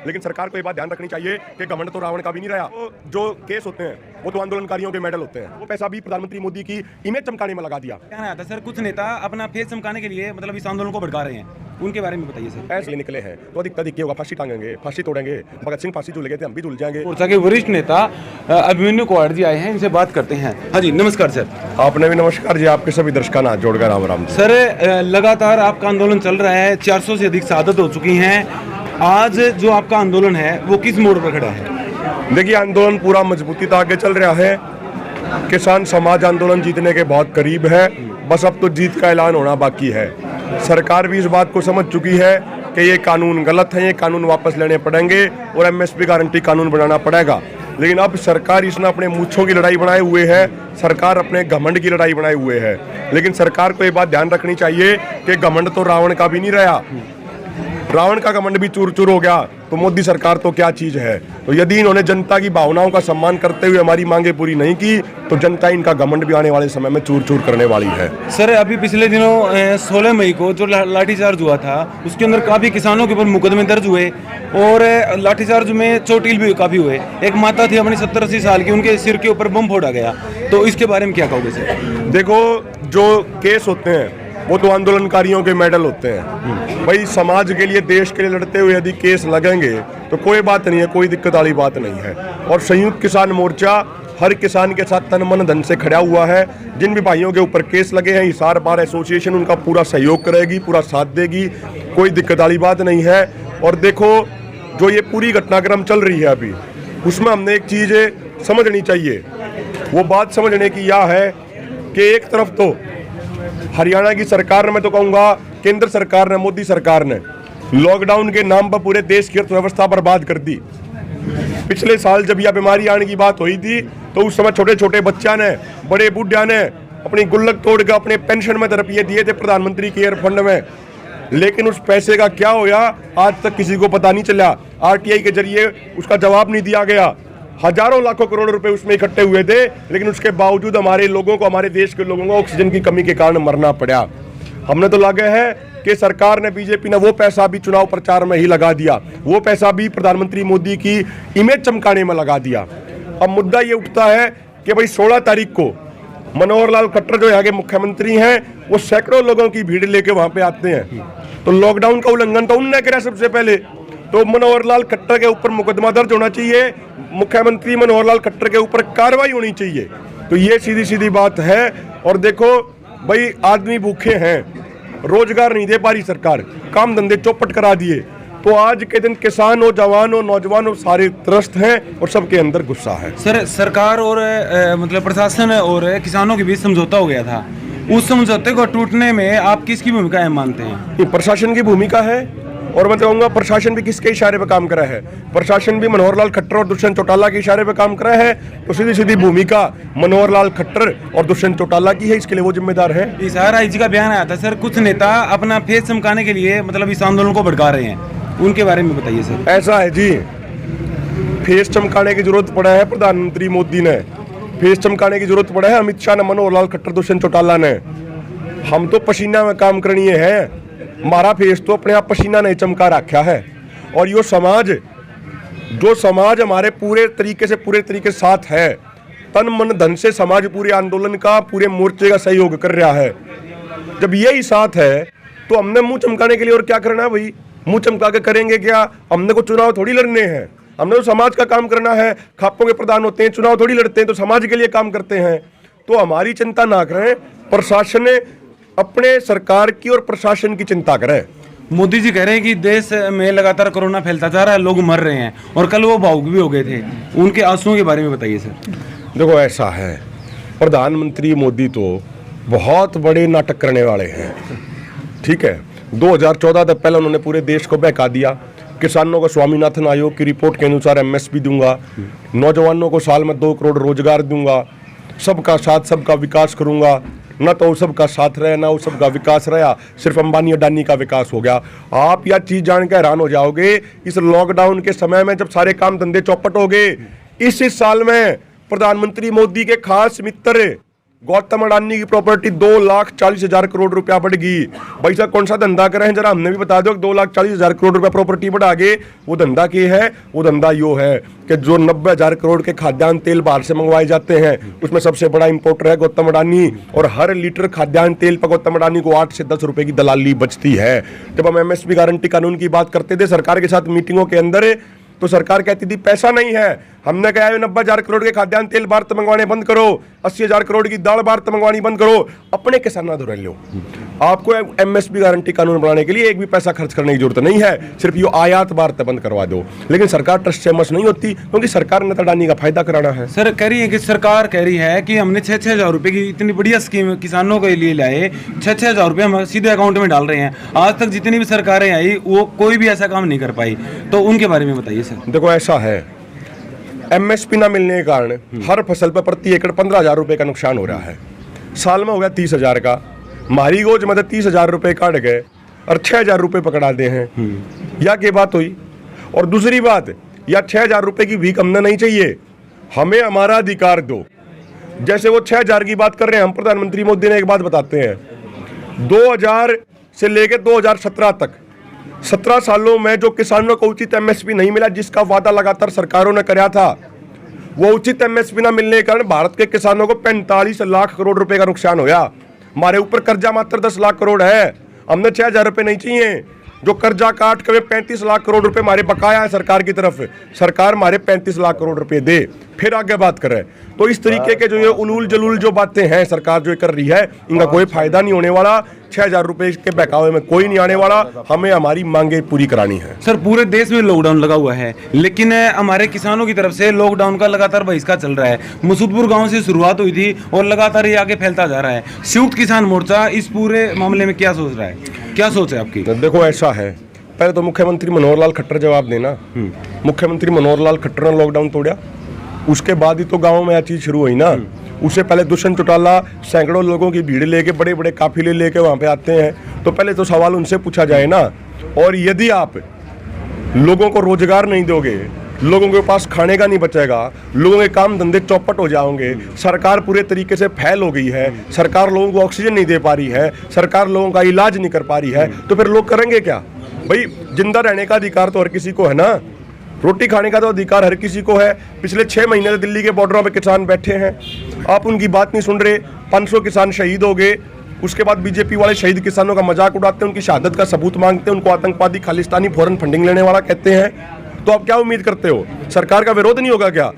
लेकिन सरकार को ये बात ध्यान रखनी चाहिए कि घमंड तो रावण का भी नहीं रहा। तो जो केस होते हैं वो तो आंदोलनकारियों के मेडल होते हैं, वो पैसा भी प्रधानमंत्री मोदी की इमेज चमकाने में लगा दिया। कहना आता सर, कुछ नेता अपना फेस चमकाने के लिए मतलब इस आंदोलन को भड़का रहे हैं, उनके बारे में बताइए सर। ऐसे निकले हैं तो अधिक होगा, फांसी टांगेंगे, फांसी तोड़ेंगे। भगत सिंह फांसी झूल गए थे, हम भी झूल जाएंगे। मोर्चा के वरिष्ठ नेता अभिमन्यु कुहाड़ जी आए हैं, इनसे बात करते हैं। हाँ जी, नमस्कार सर। आपने भी नमस्कार जी, आपके सभी दर्शकों का जोड़कर राम राम। सर, लगातार आपका आंदोलन चल रहा है, 400 से अधिक शहादत हो चुकी हैं। आज जो आपका आंदोलन है वो किस मोड़ पर खड़ा है? देखिए, आंदोलन पूरा मजबूती से आगे चल रहा है। किसान समाज आंदोलन जीतने के बहुत करीब है, बस अब तो जीत का ऐलान होना बाकी है। सरकार भी इस बात को समझ चुकी है कि ये कानून गलत है, ये कानून वापस लेने पड़ेंगे और एमएसपी गारंटी कानून बनाना पड़ेगा। लेकिन अब सरकार इसने अपने मूंछों की लड़ाई बनाए हुए है, सरकार अपने घमंड की लड़ाई बनाए हुए है। लेकिन सरकार को ये बात ध्यान रखनी चाहिए कि घमंड तो रावण का भी नहीं रहा। रावण का घमंड भी चूर चूर हो गया तो मोदी सरकार तो क्या चीज है। तो यदि इन्होंने जनता की भावनाओं का सम्मान करते हुए हमारी मांगे पूरी नहीं की तो जनता इनका घमंड भी आने वाले समय में चूर चूर करने वाली है। सर, अभी पिछले दिनों 16 मई को जो लाठीचार्ज हुआ था उसके अंदर काफी किसानों के ऊपर मुकदमे दर्ज हुए और लाठीचार्ज में चोटिल भी काफी हुए। एक माता थी अपनी 70-80 साल की, उनके सिर के ऊपर बम फोड़ा गया, तो इसके बारे में क्या कहोगे सर? देखो, जो केस होते हैं वो तो आंदोलनकारियों के मेडल होते हैं। भाई, समाज के लिए, देश के लिए लड़ते हुए यदि केस लगेंगे तो कोई बात नहीं है, कोई दिक्कत वाली बात नहीं है। और संयुक्त किसान मोर्चा हर किसान के साथ तन मन धन से खड़ा हुआ है। जिन भी भाइयों के ऊपर केस लगे हैं, हिसार बार एसोसिएशन उनका पूरा सहयोग करेगी, पूरा साथ देगी, कोई दिक्कत वाली बात नहीं है। और देखो, जो ये पूरी घटनाक्रम चल रही है अभी, उसमें हमने एक चीज़ समझनी चाहिए। वो बात समझने की यह है कि एक तरफ तो हरियाणा की सरकार ने, मैं तो कहूँगा केंद्र सरकार ने, मोदी सरकार ने लॉकडाउन के नाम पर पूरे देश की अर्थव्यवस्था बर्बाद कर दी। पिछले साल जब यह बीमारी आने की बात हुई थी तो उस समय छोटे छोटे बच्चा ने, बड़े बुढ़िया ने अपनी गुल्लक तोड़ कर अपने पेंशन में रुपये दिए थे प्रधानमंत्री केयर फंड में। लेकिन उस पैसे का क्या होया आज तक किसी को पता नहीं चला। आरटीआई के जरिए उसका जवाब नहीं दिया गया। हजारों लाखों करोड़ रुपए उसमें इकट्ठे हुए थे, लेकिन उसके बावजूद हमारे लोगों को, हमारे देश के लोगों को ऑक्सीजन की कमी के कारण मरना पड़ा। हमने तो लगे है कि सरकार ने, बीजेपी ने वो पैसा भी चुनाव प्रचार में ही लगा दिया, वो पैसा भी प्रधानमंत्री मोदी की इमेज चमकाने में लगा दिया। अब मुद्दा ये उठता है कि भाई 16 तारीख को मनोहर लाल खट्टर जो यहाँ के मुख्यमंत्री हैं, वो सैकड़ों लोगों की भीड़ लेके वहां पे आते हैं। तो लॉकडाउन का उल्लंघन तो उनने करा सबसे पहले, तो मनोहर लाल खट्टर के ऊपर मुकदमा दर्ज होना चाहिए, मुख्यमंत्री मनोहर लाल खट्टर के ऊपर कार्रवाई होनी चाहिए। तो ये सीधी सीधी बात है। और देखो भाई, आदमी भूखे हैं, रोजगार नहीं दे पा रही सरकार, काम धंधे चौपट करा दिए, तो आज के दिन किसान हो, जवान हो, नौजवान हो, सारे त्रस्त हैं और सबके अंदर गुस्सा है। सर, सरकार और मतलब प्रशासन और किसानों के बीच समझौता हो गया था, उस समझौते को टूटने में आप किसकी भूमिका है मानते हैं? ये प्रशासन की भूमिका है। और मैं कहूँगा प्रशासन भी किसके इशारे पे काम करा है? प्रशासन भी मनोहर लाल खट्टर और दुष्यंत चौटाला के इशारे पे काम करा है। तो सीधी सीधी भूमिका मनोहर लाल खट्टर और दुष्यंत चौटाला की है, इसके लिए वो जिम्मेदार है। इजहार आईजी का बयान आया था सर, कुछ नेता अपना फेस चमकाने के लिए मतलब इस आंदोलन को भड़का रहे हैं, उनके बारे में बताइए सर। ऐसा है जी, फेस चमकाने की जरूरत पड़ा है प्रधानमंत्री मोदी ने, फेस चमकाने की जरूरत पड़ा है अमित शाह ने, मनोहर लाल खट्टर, दुष्यंत चौटाला ने। हम तो पसीना में काम करनी है, हमारा फेस तो अपने आप पसीना नहीं चमका रखा है। और यो समाज, जो समाज हमारे पूरे तरीके साथ है, तन मन धन से समाज पूरे आंदोलन का, पूरे मोर्चे का सहयोग कर रहा है। जब यही साथ है तो हमने मुंह चमकाने के लिए और क्या करना है भाई? मुंह चमका के करेंगे क्या? हमने को चुनाव थोड़ी लड़ने हैं, हमने तो समाज का काम करना है। खापों के प्रधान होते हैं, चुनाव थोड़ी लड़ते हैं, तो समाज के लिए काम करते हैं। तो हमारी चिंता ना करें, प्रशासन ने अपने सरकार की और प्रशासन की चिंता करें। मोदी जी कह रहे हैं कि देश में लगातार कोरोना फैलता जा रहा है, लोग मर रहे हैं, और कल वो भावुक भी हो गए थे, उनके आंसुओं के बारे में बताइए सर। देखो, ऐसा है, प्रधानमंत्री मोदी तो बहुत बड़े नाटक करने वाले हैं, ठीक है। 2014 तक पहले उन्होंने पूरे देश को बहका दिया। किसानों को स्वामीनाथन आयोग की रिपोर्ट के अनुसार एमएसपी दूंगा, नौजवानों को साल में 2 करोड़ रोजगार दूंगा, सबका साथ सबका विकास करूंगा। न तो सबका साथ रहे, ना सबका विकास रहा, सिर्फ अंबानी अडानी का विकास हो गया। आप यह चीज जान के हैरान हो जाओगे, इस लॉकडाउन के समय में जब सारे काम धंधे चौपट हो गए, इस साल में प्रधानमंत्री मोदी के खास मित्र गौतम अडानी की प्रॉपर्टी 2,40,000 करोड़ रुपया बढ़ गई। भाई साहब कौन सा धंधा करें हैं, जरा हमने भी बता दो। 2,40,000 करोड़ रुपया प्रॉपर्टी बढ़ा के वो धंधा क्या है? वो धंधा यो है कि जो 90,000 करोड़ के खाद्यान्न तेल बाहर से मंगवाए जाते हैं, उसमें सबसे बड़ा इंपोर्टर है गौतम अडानी। और हर लीटर खाद्यान्न तेल पर गौतम अडानी को 8 से 10 रुपए की दलाली बचती है। जब हम MSP गारंटी कानून की बात करते थे सरकार के साथ मीटिंगों के अंदर, तो सरकार कहती थी पैसा नहीं है। हमने कहा 90,000 करोड़ के खाद्यान्न तेल भारत मंगवाने बंद करो, 80,000 करोड़ की दाल भारत मंगवानी बंद करो, अपने किसानों धुरे लो। आपको MSP गारंटी कानून बनाने के लिए एक भी पैसा खर्च करने की जरूरत नहीं है, सिर्फ ये आयात भारत बंद करवा दो। लेकिन सरकार ट्रस्ट से मस नहीं होती, क्योंकि सरकार ने अडानी का फायदा कराना है। सर कह रही है कि सरकार कह रही है कि हमने 6,000 रुपए की इतनी बढ़िया स्कीम किसानों के लिए लाए, 6,000 रुपए हम सीधे अकाउंट में डाल रहे हैं। आज तक जितनी भी सरकारें आई वो कोई भी ऐसा काम नहीं कर पाई, तो उनके बारे में बताइए सर। देखो ऐसा है, MSP ना मिलने के कारण हर फसल पर प्रति एकड़ 15,000 रुपए का नुकसान हो रहा है। साल में हो गया 30,000 का। मारी गोज मतलब 30,000 रुपए काट गए और 6,000 रुपए पकड़ा दे हैं, या क्या बात हुई? और दूसरी बात, या 6,000 रुपए की भीख हमने नहीं चाहिए, हमें हमारा अधिकार दो। जैसे वो 6,000 की बात कर रहे हैं, हम प्रधानमंत्री मोदी ने एक बात बताते हैं, 2000 से लेकर 2017 तक 17 सालों में जो किसानों को उचित MSP नहीं मिला, जिसका वादा लगातार सरकारों ने कराया था, वो उचित MSP ना मिलने के कारण भारत के किसानों को 45 लाख करोड़ रुपए का नुकसान होया। हमारे ऊपर कर्जा मात्र 10 लाख करोड़ है। हमने 6,000 रुपए नहीं चाहिए। जो कर्जा काट के 35 लाख करोड़ रुपए हमारे बकाया है सरकार की तरफ, सरकार हमारे 35 लाख करोड़ रुपए दे, फिर आगे बात करें। तो इस तरीके के जो ये उलूल जलूल जो बातें हैं सरकार जो कर रही है, इनका कोई फायदा नहीं होने वाला। 6,000 रुपए के बहकावे में कोई नहीं आने वाला। हमें हमारी मांगे पूरी करानी है। सर पूरे देश में लॉकडाउन लगा हुआ है, लेकिन हमारे किसानों की तरफ से लॉकडाउन का लगातार बहिष्कार चल रहा है। मसूदपुर गांव से शुरुआत हुई थी और लगातार ये आगे फैलता जा रहा है। संयुक्त किसान मोर्चा इस पूरे मामले में क्या सोच रहा है, क्या सोच है आपकी? देखो ऐसा है, पहले तो मुख्यमंत्री मनोहर लाल खट्टर जवाब देना। मुख्यमंत्री मनोहर लाल खट्टर ने लॉकडाउन तोड़ा, उसके बाद ही तो गाँव में यह चीज शुरू हुई ना। उससे पहले दुष्यंत चौटाला सैकड़ों लोगों की भीड़ लेके, बड़े बड़े काफिले लेके वहाँ पे आते हैं, तो पहले तो सवाल उनसे पूछा जाए ना। और यदि आप लोगों को रोजगार नहीं दोगे, लोगों के पास खाने का नहीं बचेगा, लोगों के काम धंधे चौपट हो जाओगे, सरकार पूरे तरीके से फैल हो गई है, सरकार लोगों को ऑक्सीजन नहीं दे पा रही है, सरकार लोगों का इलाज नहीं कर पा रही है, तो फिर लोग करेंगे क्या? भाई जिंदा रहने का अधिकार तो हर किसी को है ना, रोटी खाने का तो अधिकार हर किसी को है। पिछले 6 महीने से दिल्ली के बॉर्डरों पे किसान बैठे हैं, आप उनकी बात नहीं सुन रहे। 500 किसान शहीद हो गए, उसके बाद बीजेपी वाले शहीद किसानों का मजाक उड़ाते हैं, उनकी शहादत का सबूत मांगते हैं, उनको आतंकवादी खालिस्तानी फौरन फंडिंग लेने वाला कहते हैं। तो आप क्या उम्मीद करते हो, सरकार का विरोध नहीं होगा क्या?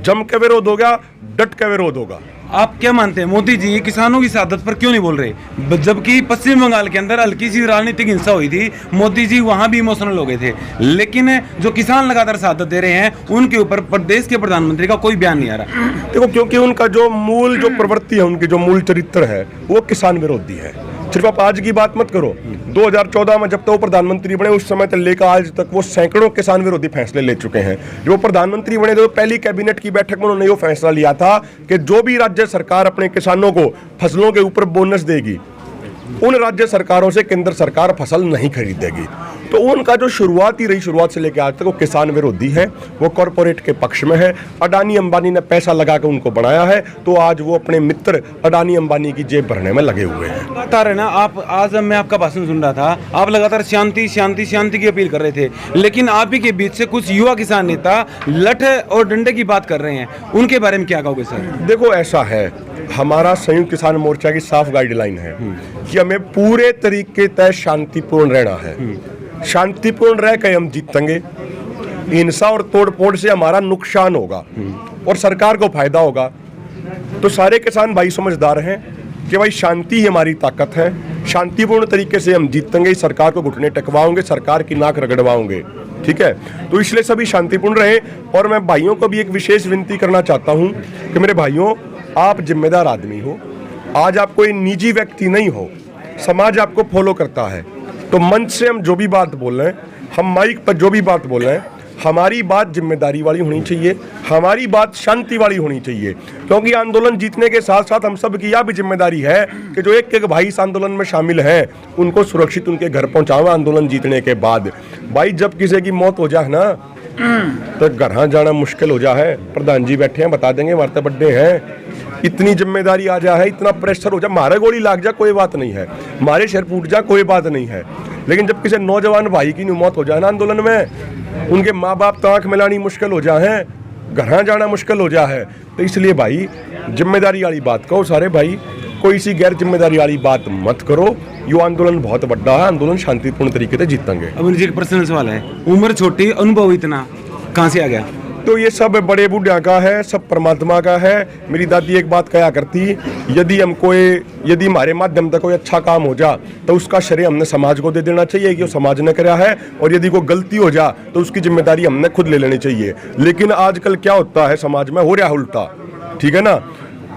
जम के विरोध होगा, डट के विरोध होगा। आप क्या मानते हैं मोदी जी किसानों की शहादत पर क्यों नहीं बोल रहे? जबकि पश्चिम बंगाल के अंदर हल्की सी राजनीतिक हिंसा हुई थी, मोदी जी वहां भी इमोशनल हो गए थे, लेकिन जो किसान लगातार शहादत दे रहे हैं उनके ऊपर प्रदेश के प्रधानमंत्री का कोई बयान नहीं आ रहा। देखो, क्योंकि उनका जो मूल जो प्रवृत्ति है, उनकी जो मूल चरित्र है, वो किसान विरोधी है। सिर्फ आप आज की बात मत करो, 2014 में जब तक वो प्रधानमंत्री बने उस समय तक लेकर आज तक वो सैकड़ों किसान विरोधी फैसले ले चुके हैं। जो प्रधानमंत्री बने तो पहली कैबिनेट की बैठक में उन्होंने ये फैसला लिया था कि जो भी राज्य सरकार अपने किसानों को फसलों के ऊपर बोनस देगी, उन राज्य सरकारों से केंद्र सरकार फसल नहीं खरीदेगी। तो उनका जो शुरुआत ही रही, शुरुआत से लेकर आज तक वो किसान विरोधी है, वो कॉरपोरेट के पक्ष में है। अडानी अंबानी ने पैसा लगा के उनको बनाया है, तो आज वो अपने मित्र अडानी अंबानी की जेब भरने में लगे हुए हैं। लगातार है ना, आप आज मैं आपका भाषण सुन रहा था, आप लगातार शांति शांति शांति की अपील कर रहे थे, लेकिन आप ही के बीच से कुछ युवा किसान नेता लठ और डंडे की बात कर रहे हैं, उनके बारे में क्या कहोगे सर? देखो ऐसा है, हमारा संयुक्त किसान मोर्चा की साफ गाइडलाइन है कि हमें पूरे तरीके तय शांतिपूर्ण रहना है। शांतिपूर्ण रह के हम जीतेंगे। हिंसा और तोड़फोड़ से हमारा नुकसान होगा और सरकार को फायदा होगा। तो सारे किसान भाई समझदार हैं कि भाई शांति ही हमारी ताकत है, शांतिपूर्ण तरीके से हम जीतेंगे, सरकार को घुटने टेकवाओगे, सरकार की नाक रगड़वाओगे, ठीक है? तो इसलिए सभी शांतिपूर्ण रहे। और मैं भाइयों को भी एक विशेष विनती करना चाहता हूं कि मेरे भाइयों, आप जिम्मेदार आदमी हो, आज आप कोई निजी व्यक्ति नहीं हो, समाज आपको फॉलो करता है। तो मंच से हम जो भी बात बोल रहे हैं, हम माइक पर जो भी बात बोल रहे हैं, हमारी बात जिम्मेदारी वाली होनी चाहिए, हमारी बात शांति वाली होनी चाहिए। क्योंकि आंदोलन जीतने के साथ साथ हम सब की यह भी जिम्मेदारी है कि जो एक एक भाई इस आंदोलन में शामिल हैं, उनको सुरक्षित उनके घर पहुंचावा आंदोलन जीतने के बाद। भाई जब किसी की मौत हो जाए ना, तो घर जाना मुश्किल हो जाए। प्रधान जी बैठे हैं, बता देंगे, हमारे तो बड्डे हैं। इतनी जिम्मेदारी आ जाए, इतना प्रेशर हो जाए, मारे गोली लाग जाए कोई बात नहीं है, मारे शहर फूट जाए कोई बात नहीं है, लेकिन जब किसी नौजवान भाई की मौत हो जाए ना आंदोलन में, उनके माँ बाप आंख मिलानी मुश्किल हो जाए, घर जाना मुश्किल हो जाए, तो इसलिए भाई जिम्मेदारी वाली बात कहो सारे भाई, कोई सी गैर जिम्मेदारी वाली बात मत करो। यो आंदोलन बहुत बड़ा है, आंदोलन शांतिपूर्ण तरीके से जीतेंगे। अब मुझे एक पर्सनल सवाल है, उम्र छोटी, अनुभव इतना कहाँ से आ गया? तो ये सब बड़े बूढ़ा का है, सब परमात्मा का है। मेरी दादी एक बात कहा करती, यदि हमारे माध्यम तक कोई अच्छा काम हो जा तो उसका श्रेय हमने समाज को दे देना चाहिए कि वो समाज ने कराया है, और यदि कोई गलती हो जा तो उसकी जिम्मेदारी हमने खुद ले लेनी चाहिए। लेकिन आजकल क्या होता है समाज में, हो रहा है उल्टा, ठीक है ना।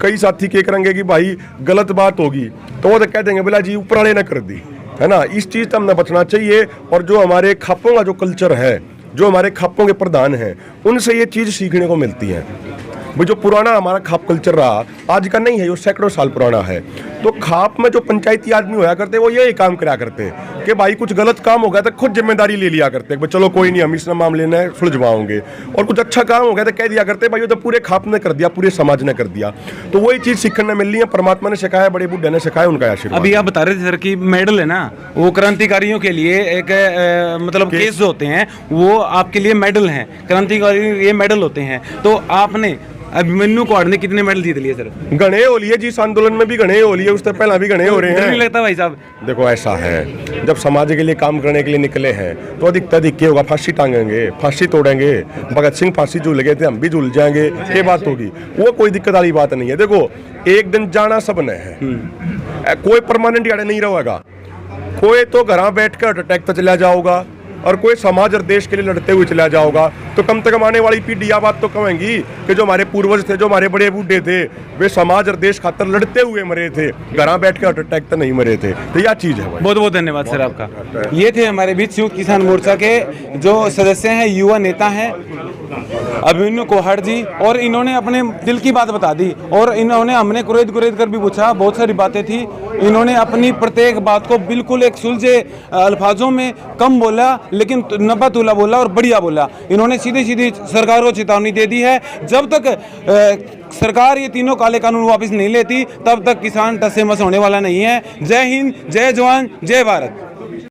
कई साथी क्या करेंगे कि भाई गलत बात होगी तो वो तो कह देंगे बोला जी ऊपर वाले ने कर दी, है ना। इस चीज़ से हमने बचना चाहिए। और जो हमारे खापों का जो कल्चर है, जो हमारे खापों के प्रधान हैं, उनसे ये चीज़ सीखने को मिलती है। वो जो पुराना हमारा खाप कल्चर रहा, आज का नहीं है, वो सैकड़ों साल पुराना है। तो खाप में जो पंचायती आदमी होया करते, वो यही काम करा करते कि भाई कुछ गलत काम हो गया तो खुद जिम्मेदारी ले लिया करते, भाई चलो कोई नहीं, हम इस मामले में सुलझवाओगे। और कुछ अच्छा काम हो गया तो कह दिया करते भाई वो तो पूरे खाप ने कर दिया, पूरे समाज ने कर दिया। तो वही चीज़ सीखने मिल रही है, परमात्मा ने सिखाया, बड़े बुढ़े ने सिखाया, उनका आशीर्वाद। अभी आप बता रहे थे सर कि मेडल है ना, वो क्रांतिकारियों के लिए एक मतलब केस होते हैं, वो आपके लिए मेडल हैं, क्रांतिकारी ये मेडल होते हैं। तो आपने अभिमन्यु कौड़ ने कितने मेडल जीत लिए सर? गणे हो लिए जी, इस आंदोलन में भी गणे हो लिए, उससे पहले भी गणे हो रहे हैं। नहीं लगता भाई साहब? देखो ऐसा है, जब समाज के लिए काम करने के लिए निकले हैं तो अधिक क्या होगा, फांसी टांगेंगे, फांसी तोड़ेंगे। भगत सिंह फांसी झूल गए थे, हम भी झूल जाएंगे, ये बात होगी। वो कोई दिक्कत वाली बात नहीं है। देखो एक दिन जाना सबने है, कोई परमानेंट यानी नहीं रहेगा। कोई तो घर बैठ कर अटैक तो चला जाओगा, और कोई समाज और देश के लिए लड़ते हुए चला जाओगा। तो कम से कम आने वाली पीढ़ी यह बात तो कहेंगी कि जो हमारे पूर्वज थे, जो हमारे बड़े बूढ़े थे, वे समाज और देश खातर लड़ते हुए मरे थे, घर बैठ के अटैक तो नहीं मरे थे। तो यह चीज़ है। बहुत बहुत धन्यवाद सर आपका। ये थे हमारे बीच संयुक्त किसान मोर्चा के जो सदस्य हैं, युवा नेता हैं अभिमन्यु कौड़ जी, और इन्होंने अपने दिल की बात बता दी। और इन्होंने हमने कुरेद कर भी पूछा, बहुत सारी बातें थी। इन्होंने अपनी प्रत्येक बात को बिल्कुल एक सुलझे अल्फाजों में कम बोला, लेकिन नब्बा तुला बोला और बढ़िया बोला। इन्होंने सीधी सरकार को चेतावनी दे दी है, जब तक सरकार ये तीनों काले कानून वापस नहीं लेती तब तक किसान टस से मस होने वाला नहीं है। जय हिंद, जय जवान, जय भारत।